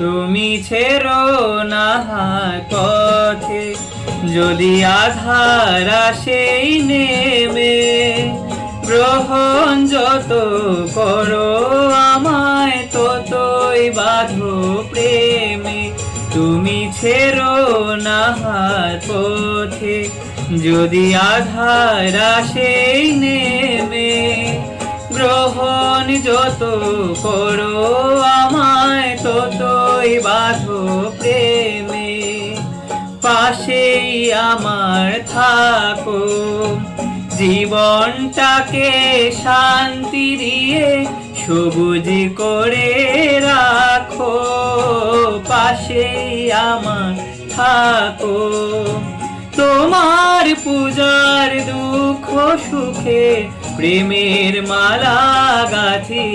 তুমি ছেড়ো না হাত পথে, যদি আধার আসেই নেমে, গ্রহণ যত করো আমায় ততই বাঁধো প্রেমে। তুমি ছেড়ো না হাত পথে, যদি আধার আসেই নেমে, গ্রহণ যত করো আমায় ততই বাঁধো প্রেমে। পাশেই আমার থাকো, জীবনটাকে শান্তি দিয়ে সবুজ করে রাখো। পাশেই আমার থাকো, তোমার পূজার দুঃখ সুখে প্রেমের মালা গাঁথি।